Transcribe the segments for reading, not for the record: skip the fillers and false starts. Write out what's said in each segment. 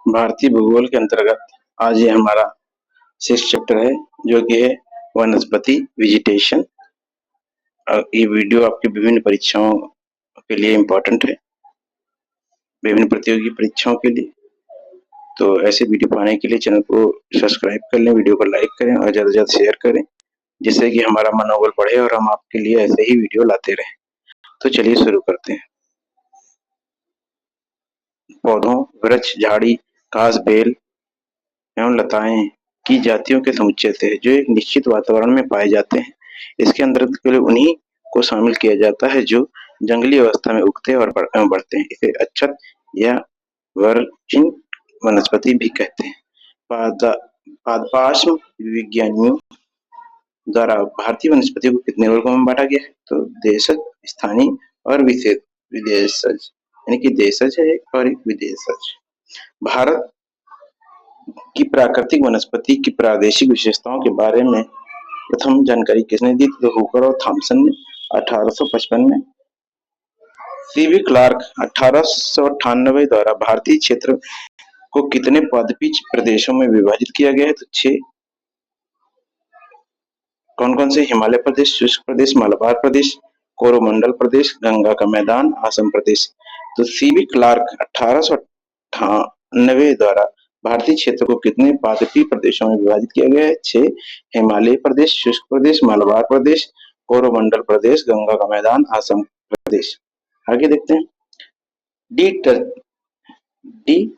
भारतीय भूगोल के अंतर्गत आज ये हमारा 6 चैप्टर है जो कि है वनस्पति वेजिटेशन। ये वीडियो आपकी विभिन्न परीक्षाओं के लिए इम्पोर्टेंट है, विभिन्न प्रतियोगी परीक्षाओं के लिए। तो ऐसे वीडियो पाने के लिए चैनल को सब्सक्राइब कर लें, वीडियो को लाइक करें और ज़्यादा से ज़्यादा शेयर करें, जिससे कि हमारा मनोबल बढ़े और हम आपके लिए ऐसे ही वीडियो लाते रहें। तो चलिए शुरू करते हैं। पौधों, वृक्ष, झाड़ी, घास, बेल एवं लताएं की जातियों के समुच्चय से है जो एक निश्चित वातावरण में पाए जाते हैं। इसके अंतर्गत केवल उन्हीं को शामिल किया जाता है जो जंगली अवस्था में उगते और बढ़ते हैं। इसे अच्छत या वर्जिन वनस्पति भी कहते हैं। पादपाश्म विज्ञानियों द्वारा भारतीय वनस्पति को कितने वर्गों में बांटा गया है? तो देशज, स्थानीय और विशेष विदेशज, यानी कि देशज है और एक विदेशज। भारत की प्राकृतिक वनस्पति की प्रादेशिक विशेषताओं के बारे में प्रथम जानकारी किसने दी? तो हुकर और थॉमसन ने 1855 में। सीवी क्लार्क 1898 द्वारा भारतीय क्षेत्र को कितने पादपीय प्रदेशों में विभाजित किया गया है? तो 6। कौन कौन से? हिमालय प्रदेश, शुष्क प्रदेश, मलबार प्रदेश, कोरोमंडल प्रदेश, गंगा का मैदान, असम प्रदेश। तो सीवी क्लार्क 1898 द्वारा भारतीय क्षेत्र को कितने पादपीय प्रदेशों में विभाजित किया गया है? 6। हिमालय प्रदेश, शुष्क प्रदेश, मलबार प्रदेश, कोरोमंडल प्रदेश, गंगा का मैदान, असम प्रदेश। आगे देखते हैं। डी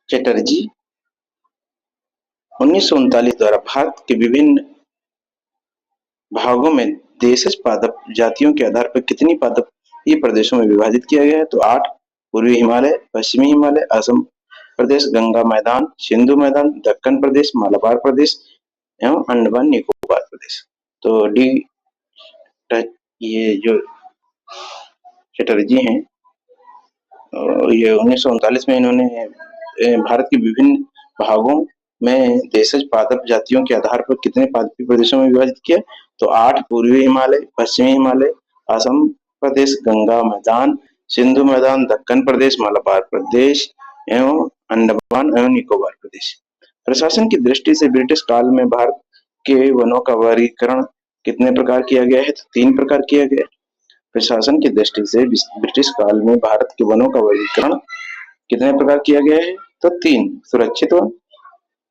चटर्जी 1939 द्वारा भारत के विभिन्न भागों में देशज पादप जातियों के आधार पर कितनी पादपीय प्रदेशों में विभाजित किया गया है? तो 8। पूर्वी हिमालय, पश्चिमी हिमालय, असम प्रदेश, गंगा मैदान, सिंधु मैदान, दक्कन प्रदेश, मलबार प्रदेश एवं अंडमान निकोबार प्रदेश। तो डी ये जो चटर्जी हैं, ये 1939 में इन्होंने भारत के विभिन्न भागों में देशज पादप जातियों के आधार पर कितने पादपीय प्रदेशों में विभाजित किया? तो 8। पूर्वी हिमालय, पश्चिमी हिमालय, असम प्रदेश, गंगा मैदान, सिंधु मैदान, दक्कन प्रदेश, मलबार प्रदेश एवं अंडमान एवं निकोबार प्रदेश। प्रशासन की दृष्टि से ब्रिटिश काल में भारत के वनों का वर्गीकरण कितने प्रकार किया गया है? तो 3 प्रकार किया गया। प्रशासन की दृष्टि से ब्रिटिश काल में भारत के वनों का वर्गीकरण कितने प्रकार किया गया है? तो 3। सुरक्षित वन,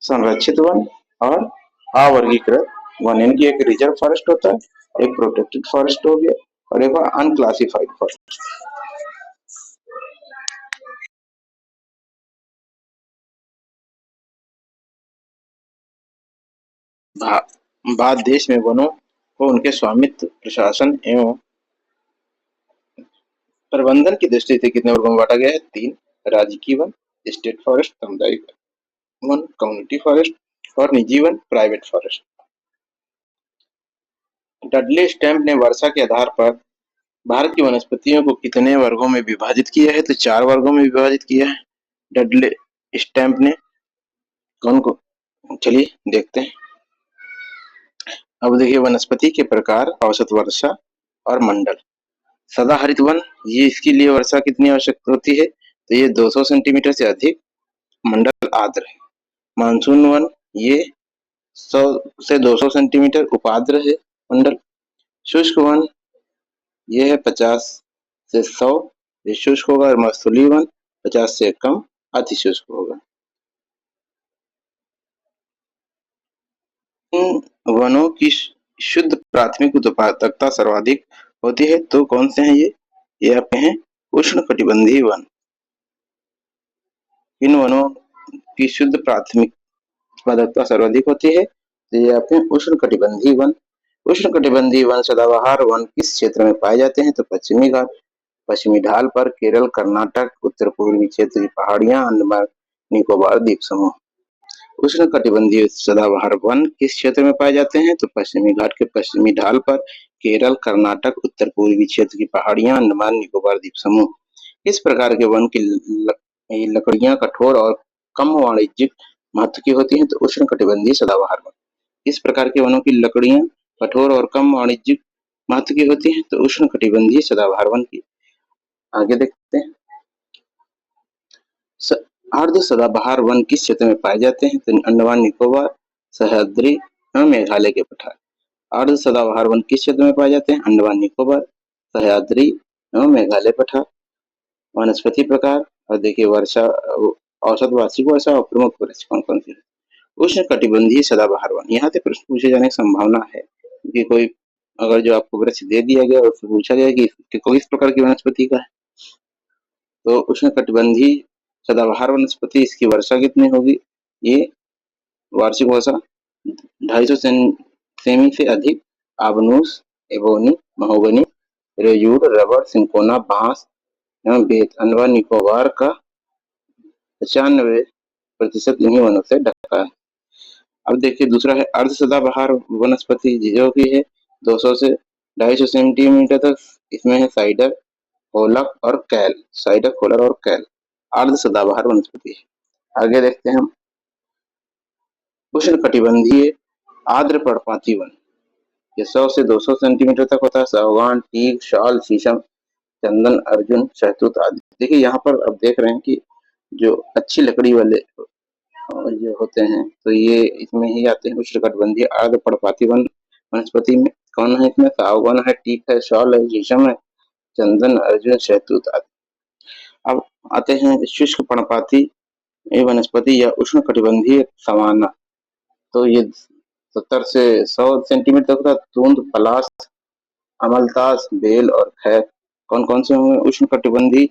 संरक्षित वन और अवर्गीकृत वन। इनकी एक रिजर्व फॉरेस्ट होता है, एक प्रोटेक्टेड फॉरेस्ट हो गया और एक अनक्लासिफाइड फॉरेस्ट। भारत देश में वनों को उनके स्वामित्व, प्रशासन एवं प्रबंधन की दृष्टि से कितने वर्गों में बांटा गया है? 3। राजकीय वन, स्टेट फॉरेस्ट, सामुदायिक वन, कम्युनिटी फॉरेस्ट और निजी one, private forest. Dudley stamp ने वर्षा के आधार पर भारत की वनस्पतियों को कितने वर्गों में विभाजित किया है? तो 4 वर्गों में विभाजित किया है डडले स्टैम्प ने। कौन को? चलिए देखते हैं। अब देखिए, वनस्पति के प्रकार, औसत वर्षा और मंडल। सदाहरित वन, ये इसके लिए वर्षा कितनी आवश्यक होती है? तो ये 200 सेंटीमीटर से अधिक। मंडल आर्द्र है। मानसून वन, ये 100 से 200 सेंटीमीटर उपाद्र है मंडल। शुष्क वन, ये है 50 से 100, ये शुष्क होगा। और मस्तूली वन 50 से कम अति शुष्क होगा। वनों की शुद्ध प्राथमिक उत्पादकता सर्वाधिक होती है, तो कौन से हैं ये आपके हैं उष्णकटिबंधीय वन। इन वनों की शुद्ध प्राथमिक उत्पादकता सर्वाधिक होती है, तो ये आपके उष्णकटिबंधीय वन। उष्णकटिबंधीय वन सदाबहार वन किस क्षेत्र में पाए जाते हैं? तो पश्चिमी घाट, पश्चिमी ढाल पर, केरल, कर्नाटक, उत्तर पूर्वी क्षेत्र की पहाड़ियां, अंडमान निकोबार द्वीप समूह। उष्णकटिबंधीय सदाबहार वन किस क्षेत्र में पाए जाते हैं? तो पश्चिमी घाट के पश्चिमी ढाल पर, केरल, कर्नाटक, उत्तर पूर्वी क्षेत्र की पहाड़ियां, अंडमान निकोबार द्वीप समूह। इस प्रकार के वन की लकड़ियां कठोर और कम वाणिज्यिक महत्व की होती हैं, तो उष्णकटिबंधीय सदाबहार वन। इस प्रकार के वनों की लकड़ियां कठोर और कम वाणिज्यिक महत्व की होती हैं, तो उष्णकटिबंधीय सदाबहार वन की। आगे देखते हैं। अर्ध सदाबहार वन किस क्षेत्र में पाए जाते हैं? तो अंडमान निकोबार, सह्याद्री एवं मेघालय के पठार। अर्ध सदाबहार वन किस क्षेत्र में पाए जाते हैं? अंडमान निकोबार, सह्याद्री एवं मेघालय पठार। वनस्पति प्रकार और देखिए वर्षा, औसत वार्षिक वर्षा और प्रमुख वृक्ष कौन कौन से? उष्ण कटिबंधीय सदाबहार वन। यहाँ से प्रश्न पूछे जाने की संभावना है कि कोई अगर जो आपको वृक्ष दे दिया गया और पूछा गया कि कोई इस प्रकार की वनस्पति का है, तो उष्ण कटिबंधीय सदाबहार वनस्पति, इसकी वर्षा कितनी होगी? ये वार्षिक वर्षा 250 सेमी से अधिक आबनूस, एबोनी, महोगनी, रेयूर, रबर, सिंकोना, बांस एवं बेत अंडमान निकोबार का 95% इन्हीं वनों से ढका है। अब देखिए दूसरा है अर्ध सदाबहार वनस्पति, जो कि है 200 से 250 सेंटीमीटर तक। इसमें है साइडर, होलक और कैल। साइडर, होलर और कैल अर्ध सदाबहार वनस्पति है। आगे देखते हैं हम उष्ण कटिबंधीय आर्द्र पर्णपाती वन। ये 100 से 200 सेंटीमीटर तक होता है। सागवान, टीक, शाल, शीशम, चंदन, अर्जुन, शहतूत आदि। देखिए यहाँ पर अब देख रहे हैं कि जो अच्छी लकड़ी वाले जो होते हैं तो ये इसमें ही आते हैं उष्ण कटिबंधीय आर्द्र पर्णपाती वन वनस्पति में। कौन है इसमें? सागवान है, टीक है, शाल है, शीशम है, चंदन, अर्जुन, शहतूत आदि। अब आते हैं शुष्क पर्णपाती वनस्पति या उष्ण कटिबंधीय सवाना। तो ये 70 से 100 सेंटीमीटर तक का तूंद, पलाश, अमलतास, बेल और खैर कौन कौन से होंगे? उष्ण कटिबंधीय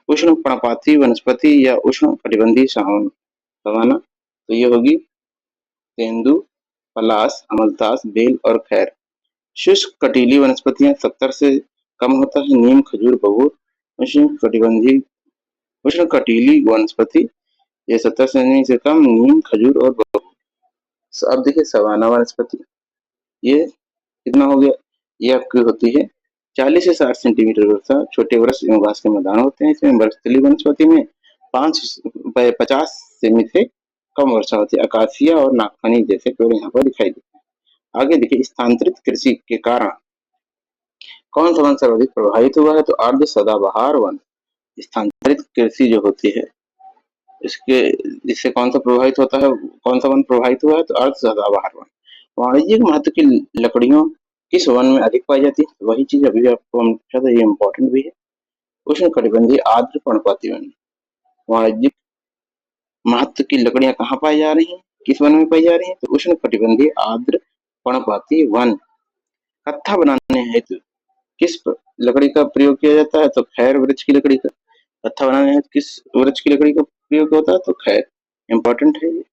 उष्ण पर्णपाती वनस्पति या उष्ण कटिबंधीय सवाना। तो ये होगी तेंदु, पलाश, अमलतास, बेल और खैर। शुष्क कटीली वनस्पतियां 70 से कम होता है। नीम, खजूर, बबूल। उष्ण कटिबंधीय उष्ण कटीली वनस्पति ये 70 सेमी से कम, नीम, खजूर और बबूल। अब देखिए सवाना वनस्पति, ये कितना हो गया? ये आपकी होती है 40 से 60 सेंटीमीटर वर्षा। छोटे वृक्ष एवं घास के मैदान होते हैं। इसमें वृक्षस्थलीय वनस्पति में 50 सेमी से कम वर्षा होती है। अकासिया और नागफनी जैसे पेड़ यहाँ पर दिखाई देते हैं। आगे देखिए स्थानांतरित कृषि के कारण कौन सा वन सर्वाधिक प्रभावित हुआ है? तो अर्ध सदाबहार वन। स्थानांतरित कृषि जो होती है इसके इससे कौन सा प्रभावित होता है? कौन सा वन प्रभावित हुआ है? तो अर्ध सदाबहार वन। वाणिज्यिक महत्व की लकड़ियों किस वन में अधिक पाई जाती है? वही चीज अभी आपको हम पूछा था, ये इम्पोर्टेंट भी है। उष्ण कटिबंधीय आर्द्र पर्णपाती वन। वाणिज्यिक महत्व की लकड़ियां कहाँ पाई जा रही हैं? किस वन में पाई जा रही हैं? तो उष्ण कटिबंधीय आर्द्र पर्णपाती वन। कत्था बनाने हेतु किस लकड़ी का प्रयोग किया जाता है? तो खैर वृक्ष की लकड़ी का। कत्था बनाने हेतु किस वृक्ष की लकड़ी का प्रयोग होता है? तो खैर। इम्पोर्टेंट है ये।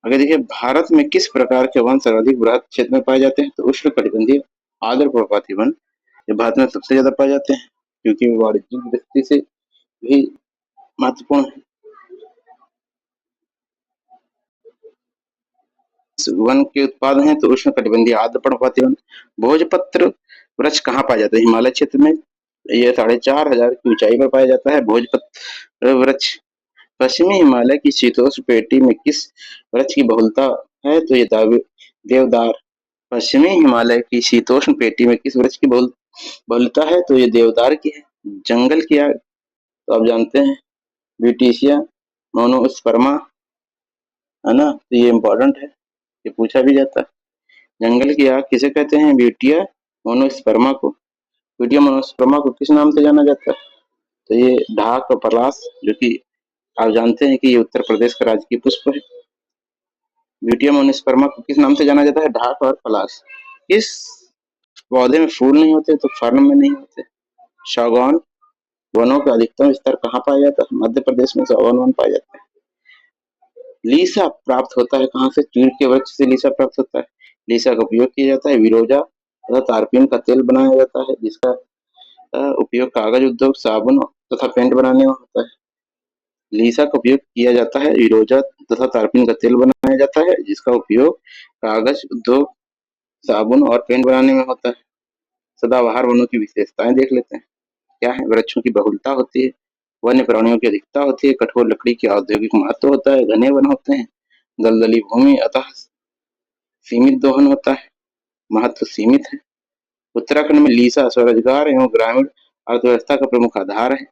अगर देखिए भारत में किस प्रकार के वन सर्वाधिक बृहद क्षेत्र में पाए जाते हैं? तो उष्ण कटिबंधीय आर्द्र पर्णपाती वन ये भारत में सबसे ज्यादा पाए जाते हैं, क्योंकि वाणिज्यिक दृष्टि से भी महत्वपूर्ण है। वन के उत्पाद हैं तो उष्ण कटिबंधीय आर्द्र पर्णपाती वन। भोजपत्र वृक्ष कहाँ पाया जाता है? हिमालय क्षेत्र में। ये 4500 की ऊंचाई पर पाया जाता है भोजपत्र वृक्ष। पश्चिमी हिमालय की शीतोष्ण पेटी में किस वृक्ष की बहुलता है? तो ये देवदार। पश्चिमी हिमालय की शीतोष्ण पेटी में किस वृक्ष की बहुलता है? तो ये देवदार की है। जंगल की आग तो आप जानते हैं ब्यूटीसिया मोनोस्पर्मा, है ना? तो ये इम्पोर्टेंट है, ये पूछा भी जाता है। जंगल की आग किसे कहते हैं? ब्यूटिया मोनोस्पर्मा को। ब्यूटिया मोनोस्पर्मा को किस नाम से जाना जाता है? तो ये ढाक और पलाश, जो कि आप जानते हैं कि ये उत्तर प्रदेश का राजकीय पुष्प है। ब्यूटिया मोनोस्पर्मा को किस नाम से जाना जाता है? ढाक और पलाश। इस पौधे में फूल नहीं होते तो फर्न में नहीं होते। सागौन वनों का अधिकतम विस्तार कहाँ पाया जाता है? मध्य प्रदेश में सागौन वन पाया जाता है। लीसा प्राप्त होता है कहाँ से? चीड़ के वृक्ष से लीसा प्राप्त होता है। लीसा का उपयोग किया जाता है विरोजा तथा तारपीन का तेल बनाया जाता है, जिसका उपयोग कागज उद्योग, साबुन तथा पेंट बनाने में होता है। लीसा का उपयोग किया जाता है विरोजा तथा तारपीन का तेल बनाया जाता है, जिसका उपयोग कागज उद्योग, साबुन और पेंट बनाने में होता है। सदाबहार वनों की विशेषताएं देख लेते हैं। क्या है? वृक्षों की बहुलता होती है, वन्य प्राणियों की अधिकता होती है, कठोर लकड़ी की औद्योगिक महत्व होता है, घने वन होते हैं, दलदली भूमि अतः सीमित दोहन होता है, महत्व सीमित है। उत्तराखंड में लीसा स्वरोजगार एवं ग्रामीण अर्थव्यवस्था का प्रमुख आधार है।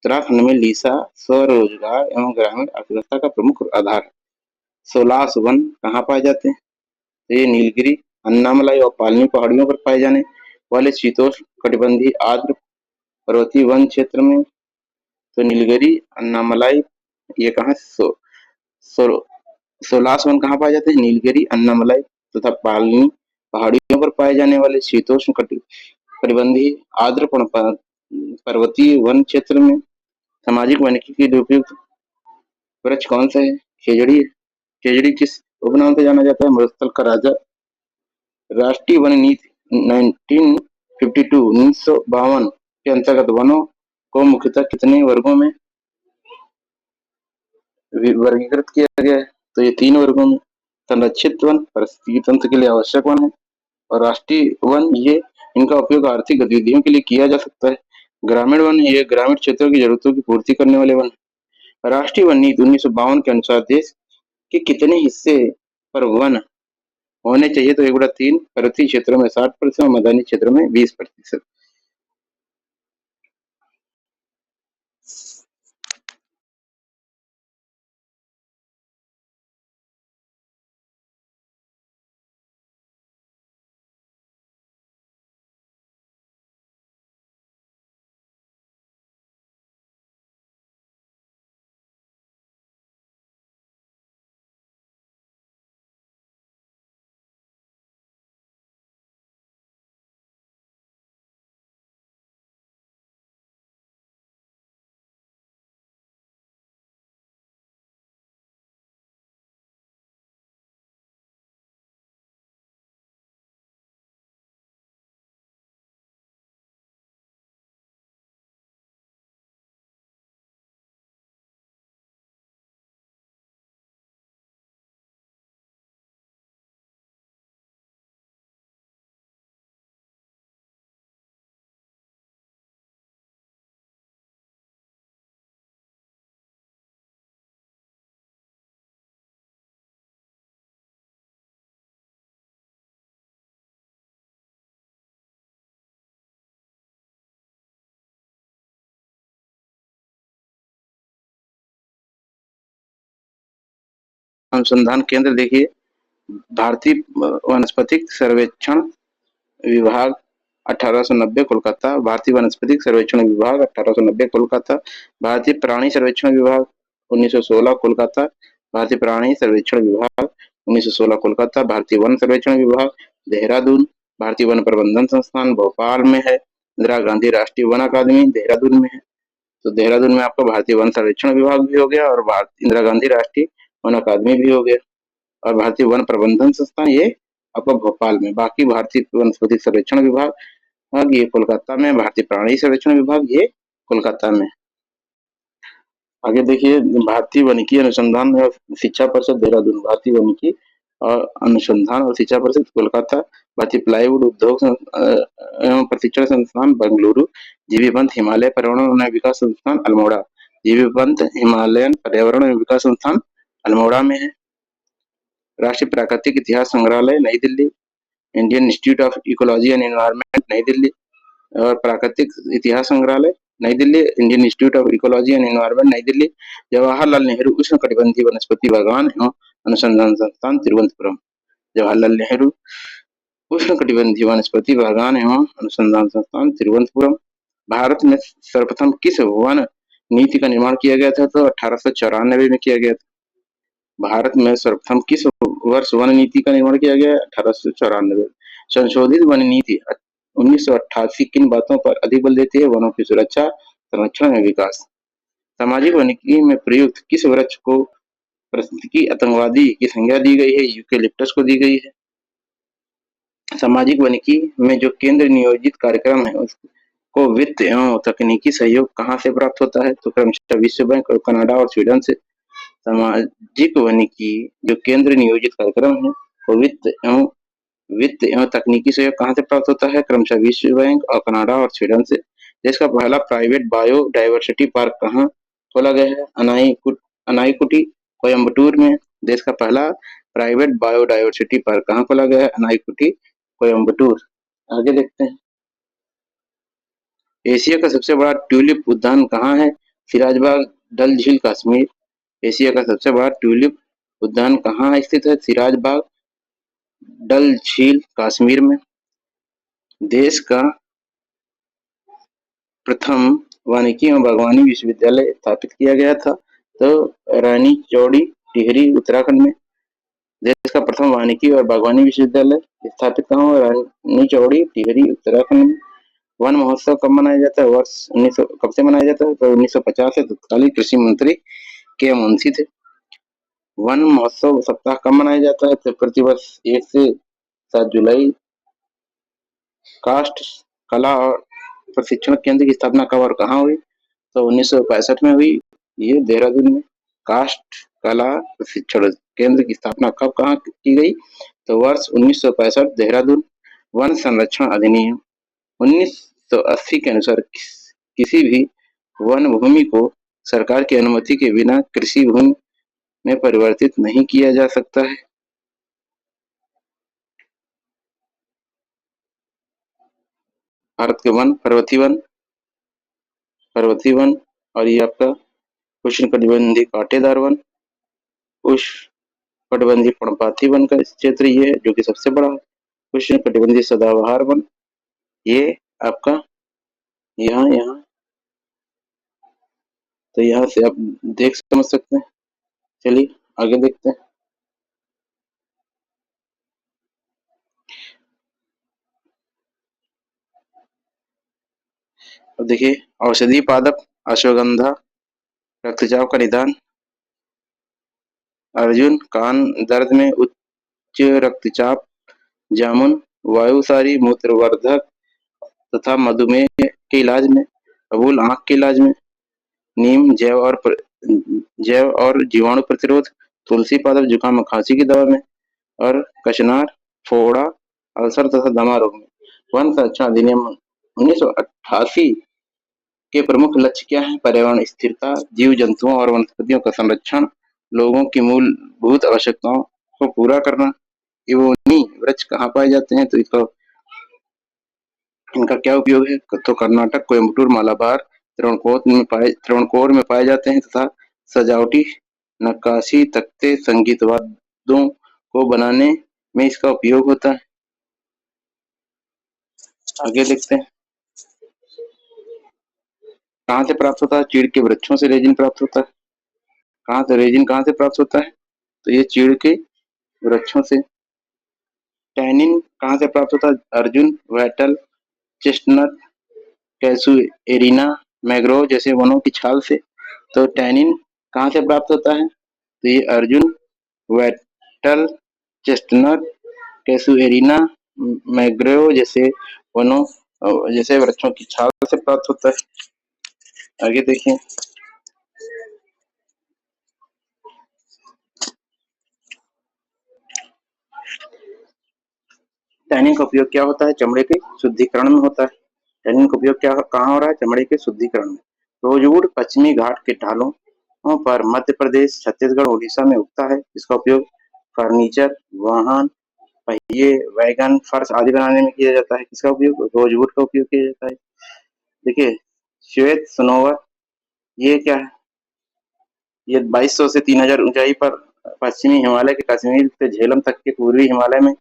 उत्तराखंड में लीसा स्वरोजगार एवं ग्रामीण अर्थव्यवस्था का प्रमुख आधार है। सोलास वन कहाँ पाए जाते हैं? तो ये नीलगिरी, अन्नामलाई और पालनी पहाड़ियों पर पाए जाने वाले शीतोष्ण कटिबंधीय आर्द्र पर्वतीय वन क्षेत्र में। तो नीलगिरी, अन्नामलाई, ये कहाँ सो, सोलास वन कहाँ पाए जाते हैं? नीलगिरी, अन्नामलाई तथा पालनी पहाड़ियों पर पाए जाने वाले शीतोष्ण कटिबंधीय आर्द्र पर्वतीय वन क्षेत्र में। सामाजिक वानिकी के लिए उपयुक्त वृक्ष कौन सा है? खेजड़ी। खेजड़ी किस उपनाम से जाना जाता है? मरुस्थल का राजा। राष्ट्रीय वन नीति 1952 के अंतर्गत वनों को मुख्यतः कितने वर्गों में वर्गीकृत किया गया है? तो ये 3 वर्गों में। संरक्षित वन पारिस्थितिकी तंत्र के लिए आवश्यक वन है, और राष्ट्रीय वन ये इनका उपयोग आर्थिक गतिविधियों के लिए किया जा सकता है। ग्रामीण वन ये ग्रामीण क्षेत्रों की जरूरतों की पूर्ति करने वाले वन। राष्ट्रीय वन नीति 1952 के अनुसार देश के कितने हिस्से पर वन होने चाहिए? तो 1/3, पर्वतीय क्षेत्रों में 60% और मैदानी क्षेत्रों में 20%। अनुसंधान केंद्र देखिए, भारतीय वनस्पतिक सर्वेक्षण विभाग 1890 कोलकाता, भारतीय वनस्पतिक सर्वेक्षण विभाग 1890 कोलकाता, भारतीय प्राणी सर्वेक्षण विभाग 1916 कोलकाता, भारतीय प्राणी सर्वेक्षण विभाग 1916 कोलकाता, भारतीय वन सर्वेक्षण विभाग देहरादून, भारतीय वन प्रबंधन संस्थान भोपाल में है, इंदिरा गांधी राष्ट्रीय वन अकादमी देहरादून में है। तो देहरादून में आपका भारतीय वन सर्वेक्षण विभाग भी हो गया और इंदिरा गांधी राष्ट्रीय वन अकादमी भी हो गया, और भारतीय वन प्रबंधन संस्थान ये आपका भोपाल में। बाकी भारतीय वनस्पति सर्वेक्षण विभाग ये कोलकाता में, भारतीय प्राणी सर्वेक्षण विभाग ये कोलकाता में। आगे देखिए, भारतीय वनिकी अनुसंधान और शिक्षा परिषद देहरादून, भारतीय वनिकी और अनुसंधान और शिक्षा परिषद कोलकाता, भारतीय प्लाईवुड उद्योग एवं प्रशिक्षण संस्थान बेंगलुरु, जीवी पंत हिमालय पर्यावरण एवं विकास संस्थान अल्मोड़ा, जीवी पंत हिमालयन पर्यावरण एवं विकास संस्थान अल्मोड़ा में है। राष्ट्रीय प्राकृतिक इतिहास संग्रहालय नई Delhi, Indian institute of ecology and environment नई दिल्ली, और प्राकृतिक इतिहास संग्रहालय नई Delhi, Indian institute of ecology and environment नई दिल्ली, जवाहरलाल नेहरू उष्णकटिबंधीय वनस्पति बागान एवं अनुसंधान संस्थान तिरुवनंतपुरम, जवाहरलाल नेहरू उष्णकटिबंधीय वनस्पति बागान एवं अनुसंधान संस्थान तिरुवनंतपुरम। भारत में सर्वप्रथम किस वन नीति का निर्माण किया गया था? तो 1894 में किया गया था। भारत में सर्वप्रथम किस वर्ष वन नीति का निर्माण किया गया? 1894। संशोधित वन नीति 1988 किन बातों पर अधिक बल देती है? वनों की सुरक्षा, संरक्षण एवं विकास। सामाजिक वानिकी में प्रयुक्त किस वृक्ष को पारिस्थितिकी आतंकवादी की संज्ञा दी गई है? यूकेलिप्टस को दी गई है। सामाजिक वानिकी में जो केंद्र नियोजित कार्यक्रम है उसको वित्त एवं तकनीकी सहयोग कहाँ से प्राप्त होता है? तो क्रमशः विश्व बैंक और कनाडा और स्वीडन से। सामाजिक वानिकी जो केंद्र नियोजित कार्यक्रम है वो वित्त एवं तकनीकी सहयोग कहाँ से प्राप्त होता है? क्रमशः विश्व बैंक और कनाडा और स्वीडन से। देश का पहला प्राइवेट बायोडायवर्सिटी पार्क कहाँ खोला गया है? अनाईकुटी कोयम्बटूर में। देश का पहला प्राइवेट बायोडायवर्सिटी पार्क कहाँ खोला गया है? अनाईकुटी कोयम्बटूर। आगे देखते हैं, एशिया का सबसे बड़ा ट्यूलिप उद्यान कहाँ है? सिराजबाग डल झील कश्मीर। एशिया का सबसे बड़ा ट्यूलिप उद्यान कहाँ स्थित है? सिराजबाग डल झील कश्मीर में। देश का प्रथम वानिकी एवं बागवानी विश्वविद्यालय स्थापित किया गया था तो रानी चौड़ी टिहरी उत्तराखंड में। देश का प्रथम वानिकी और बागवानी विश्वविद्यालय स्थापित कहाँ हुआ? रानी चौड़ी टिहरी उत्तराखंड में। वन महोत्सव कब मनाया जाता है? वर्ष 1900 कब से मनाया जाता है? तो 1950 से तत्कालीन कृषि मंत्री के मुंशी थे। वन महोत्सव सप्ताह कब मनाया जाता है? तो प्रतिवर्ष 1 से 7 जुलाई। कास्ट कला और प्रशिक्षण केंद्र की स्थापना कब और कहाँ हुई? तो 1965 में हुई, ये देहरादून में। कास्ट कला प्रशिक्षण केंद्र की स्थापना कब कहाँ की गई? तो वर्ष 1965 देहरादून। वन संरक्षण अधिनियम 1980 के अनुसार किसी भी वन भूमि को सरकार की अनुमति के बिना कृषि भूमि में परिवर्तित नहीं किया जा सकता है। भारत के वन पर्वतीय वन और ये आपका उष्णकटिबंधीय कांटेदार वन, उष्णकटिबंधीय पर्णपाती वन का क्षेत्र ये है जो कि सबसे बड़ा है। उष्णकटिबंधीय सदाबहार वन ये आपका यहाँ यहाँ तो यहाँ से आप देख समझ सकते हैं। चलिए आगे देखते हैं। अब देखिए औषधीय पादप अश्वगंधा, रक्तचाप का निदान अर्जुन, कान दर्द में उच्च रक्तचाप जामुन, वायुसारी मूत्रवर्धक तथा मधुमेह के इलाज में, अबूल आंख के इलाज में, नीम जैव और जीवाणु प्रतिरोध, तुलसी पादप जुकाम और खांसी की दवा में और कचनार फोड़ा अल्सर तथा दमा रोग में। वन संरक्षण अधिनियम 1988 के प्रमुख लक्ष्य क्या है? पर्यावरण स्थिरता, जीव जंतुओं और वनस्पतियों का संरक्षण, लोगों की मूलभूत आवश्यकताओं को पूरा करना। इवोनी वृक्ष कहाँ पाए जाते हैं? तो इनका क्या उपयोग है? तो कर्नाटक, कोयम्बटूर, मालाबार, त्रावणकोर में पाए जाते हैं तथा सजावटी नक्काशी, तख्ते, संगीत वाद्यों को बनाने में इसका उपयोग होता है। आगे देखते हैं। कहाँ से प्राप्त होता है? चीड़ के वृक्षों से रेजिन प्राप्त होता है। रेजिन कहाँ से प्राप्त होता है? तो ये चीड़ के वृक्षों से। टैनिन कहाँ से प्राप्त होता है? अर्जुन, वैटल, चेस्टनट, कैसुएरिना, मैंग्रोव जैसे वनों की छाल से। तो टैनिन कहाँ से प्राप्त होता है? तो ये अर्जुन, वैटल, चेस्टनट, कैसुएरिना, मैंग्रोव जैसे वनों जैसे वृक्षों की छाल से प्राप्त होता है। आगे देखिए। टैनिन का उपयोग क्या होता है? चमड़े के शुद्धिकरण में होता है। टैनिन का उपयोग क्या कहाँ हो रहा है? चमड़े के शुद्धिकरण में। रोजवुड पश्चिमी घाट के ढालों पर मध्य प्रदेश, छत्तीसगढ़, उड़ीसा में उगता है। इसका उपयोग फर्नीचर, वाहन, पहिए, वैगन, फर्श आदि बनाने में किया जाता है। किसका उपयोग? रोजवुड का उपयोग किया जाता है। देखिए श्वेत सनोवर ये क्या है? ये 2200 से 3000 ऊंचाई पर पश्चिमी हिमालय के कश्मीर से झेलम तक के पूर्वी हिमालय में,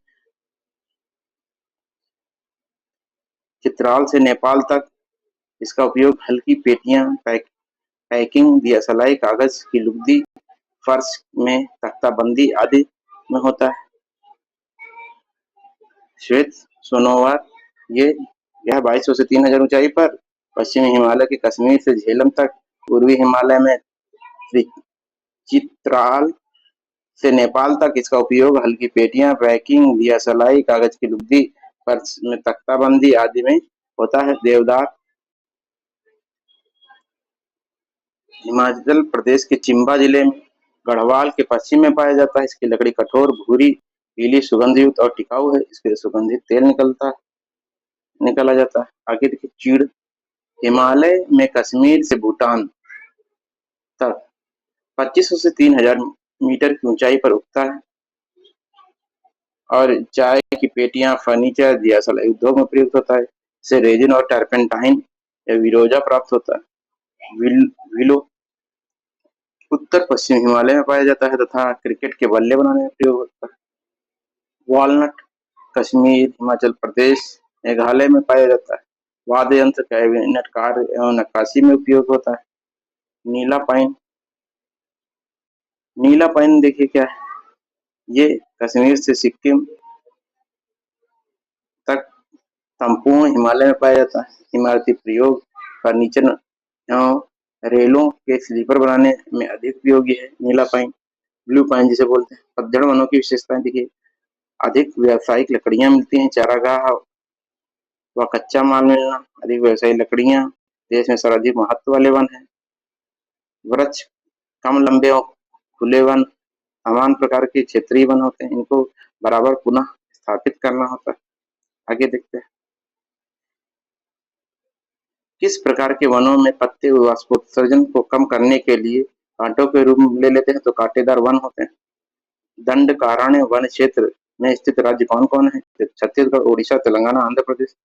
चित्राल से नेपाल तक इसका उपयोग हल्की पेटियां, पैकिंग, दियासलाई, कागज की लुगदी, फर्श में तख्ताबंदी आदि में होता है। श्वेत सोनोवार ये यह 2200 से 3000 ऊंचाई पर पश्चिमी हिमालय के कश्मीर से झेलम तक, पूर्वी हिमालय में चित्राल से नेपाल तक इसका उपयोग हल्की पेटियां, पैकिंग, दियासलाई, कागज की लुगदी, फर्श में तख्ताबंदी आदि में होता है। देवदार हिमाचल प्रदेश के चिंबा जिले में गढ़वाल के पश्चिम में पाया जाता है। इसकी लकड़ी कठोर, भूरी, पीली, सुगंधयुक्त और टिकाऊ है। इसके सुगंधित तेल निकाला जाता है। आगे देखिए चीड़ हिमालय में कश्मीर से भूटान तक 2500 से 3000 मीटर की ऊंचाई पर उगता है और चाय की पेटियां, फर्नीचर, दियासलाई उद्योग में प्रयुक्त होता है। इसे रेजिन और टर्पेंटाइन या विरोजा प्राप्त होता है। विलो उत्तर पश्चिम हिमालय में पाया जाता है तथा क्रिकेट के बल्ले बनाने में प्रयोग होता है। वॉलनट कश्मीर, हिमाचल प्रदेश, मेघालय में पाया जाता है। वाद्य यंत्र कैबिनेट कार्य एवं नक्काशी में उपयोग होता है। नीला पाइन, नीला पाइन देखिए क्या है, ये कश्मीर से सिक्किम तक संपूर्ण हिमालय में पाया जाता है। इमारती प्रयोग, फर्नीचर एवं रेलों के स्लीपर बनाने में अधिक उपयोगी है नीला पाइन। ब्लू पाइन जिसे बोलते हैं। पतझड़ वनों की विशेषताएं देखिए, अधिक व्यावसायिक लकड़ियां मिलती हैं, चारागाह व कच्चा माल मिलना, अधिक व्यावसायिक लकड़ियां, देश में सर्वाधिक महत्व वाले वन है। वृक्ष कम लंबे और खुले वन समान प्रकार के क्षेत्रीय वन होते हैं, इनको बराबर पुनः स्थापित करना होता है। आगे देखते हैं, किस प्रकार के वनों में पत्ते वाष्पोत्सर्जन को कम करने के लिए कांटों के रूप में ले लेते हैं, तो कांटेदार वन होते हैं। दंडकारण्य वन क्षेत्र में स्थित राज्य कौन कौन है? छत्तीसगढ़, उड़ीसा, तेलंगाना, आंध्र प्रदेश।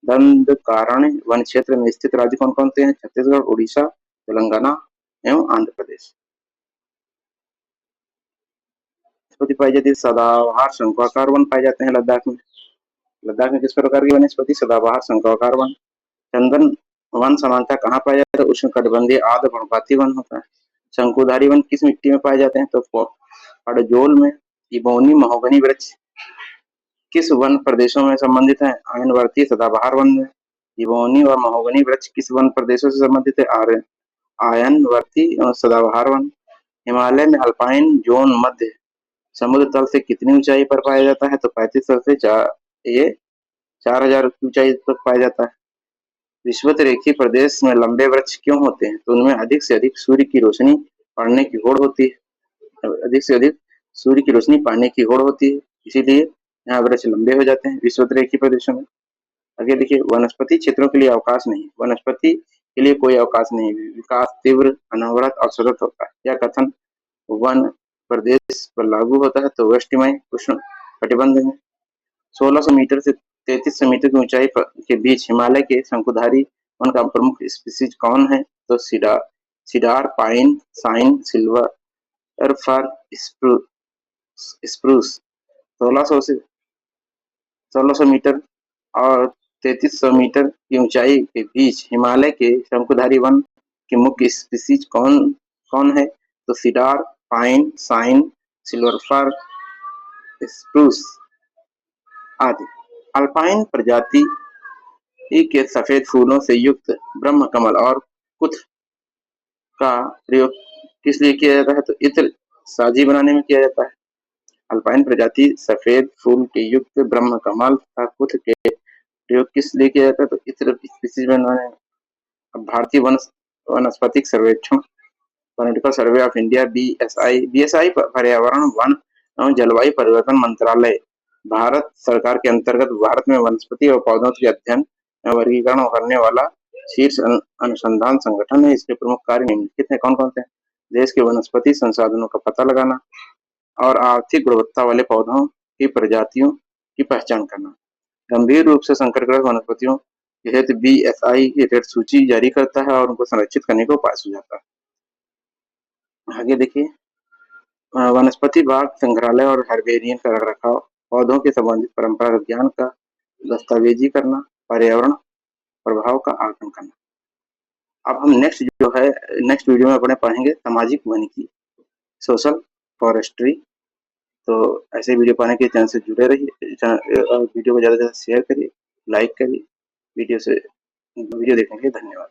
दंडकारण्य वन क्षेत्र में स्थित राज्य कौन कौन से हैं? छत्तीसगढ़, उड़ीसा, तेलंगाना एवं आंध्र प्रदेश। वनस्पति पाई जाती है, सदाबहार शंकुआकार वन पाए जाते हैं लद्दाख में। लद्दाख में किस प्रकार की वनस्पति? सदाबहार शंकुआकार वन। चंदन वन सामान्यतः कहाँ पाया जाता है? उष्णकटिबंधीय आर्द्र पर्णपाती वन होता है। शंकुधारी वन किस मिट्टी में पाए जाते हैं? तो पड़जोल में। इबोनी महोगनी वृक्ष किस वन प्रदेशों में संबंधित है? आयनवर्तीय सदाबहार वन में। इबोनी व महोगनी वृक्ष किस वन प्रदेशों से संबंधित है? आयनवर्ती और सदाबहार वन। हिमालय में अल्पाइन जोन मध्य समुद्र तल से कितनी ऊंचाई पर पाया जाता है? तो 3500 से 4000 की ऊंचाई तक पाया जाता है। विषुवत रेखीय प्रदेश में लंबे वृक्ष क्यों होते हैं? तो उनमें अधिक से अधिक सूर्य की रोशनी पड़ने की होड़ होती है, अधिक से अधिक सूर्य की रोशनी पाने की होड़ होती है, इसीलिए यहाँ वृक्ष लंबे हो जाते हैं विषुवत रेखीय प्रदेशों में। आगे देखिए, वनस्पति क्षेत्रों के लिए अवकाश नहीं। वनस्पति के लिए कोई अवकाश नहीं, विकास तीव्र, अनवरत और सतत होता है। यह कथन वन प्रदेश पर लागू होता है तो वेस्टमय उष्ण कटिबंध में 1600 मीटर से 3300 मीटर की ऊंचाई के बीच हिमालय के शंकुधारी वन का प्रमुख स्पीसीज कौन है? तो सिडार, पाइन, साइन, सिल्वर फर, स्प्रूस। 1600 मीटर और 3300 मीटर की ऊंचाई के बीच हिमालय के शंकुधारी वन के मुख्य स्पीसीज कौन कौन है? तो सिडार, पाइन, साइन, सिल्वर फर, स्प्रूस आदि। अल्पाइन प्रजाति के सफेद फूलों से युक्त ब्रह्म कमल और कुथ का प्रयोग किस लिए किया जाता है? तो इत्र साजी बनाने में किया जाता है। अल्पाइन प्रजाति सफेद फूल के युक्त ब्रह्म कमल तथा कुथ के प्रयोग किस लिए किया जाता है? तो इत्र स्पीसीज बनाने में। अब भारतीय वनस्पतिक सर्वेक्षण, political survey of India, BSI पर्यावरण, वन एवं जलवायु परिवर्तन मंत्रालय भारत सरकार के अंतर्गत भारत में वनस्पति और पौधों के अध्ययन एवं वर्गीकरण करने वाला शीर्ष अनुसंधान संगठन है। इसके प्रमुख कार्य निम्नलिखित हैं। कौन कौन से? देश के वनस्पति संसाधनों का पता लगाना और आर्थिक गुणवत्ता वाले पौधों की प्रजातियों की पहचान करना। गंभीर रूप से संकटग्रस्त वनस्पतियों के हेतु बीएसआई रेड सूची जारी करता है और उनको संरक्षित करने का उपाय सुझाता है। आगे देखिए, वनस्पति बाग, संग्रहालय और हर्बेरियम का रखरखाव, पौधों के संबंधित परंपरागत ज्ञान का दस्तावेजी करना, पर्यावरण प्रभाव का आकलन करना। अब हम नेक्स्ट वीडियो में अपने पढ़ेंगे सामाजिक वानिकी, सोशल फॉरेस्ट्री। तो ऐसे वीडियो पाने के चैनल से जुड़े रहिए, वीडियो को ज़्यादा से ज़्यादा शेयर करिए, लाइक करिए। वीडियो देखने के लिए धन्यवाद।